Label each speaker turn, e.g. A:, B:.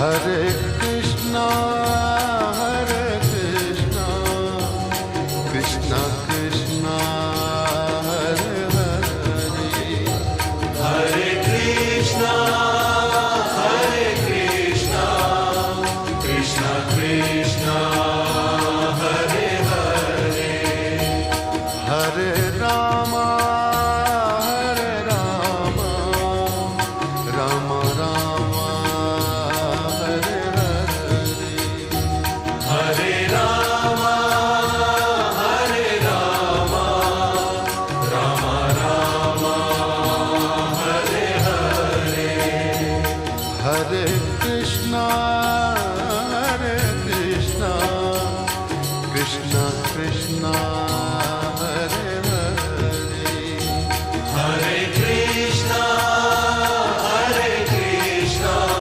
A: Hare Krishna, Krishna Krishna, Hare Hare,
B: Hare Krishna, Krishna Krishna, Hare Hare,
A: Hare Rama, Rama Rama, Hare Hare,
B: Hare Rama, Rama Rama, Hare Hare,
A: Hare Krishna.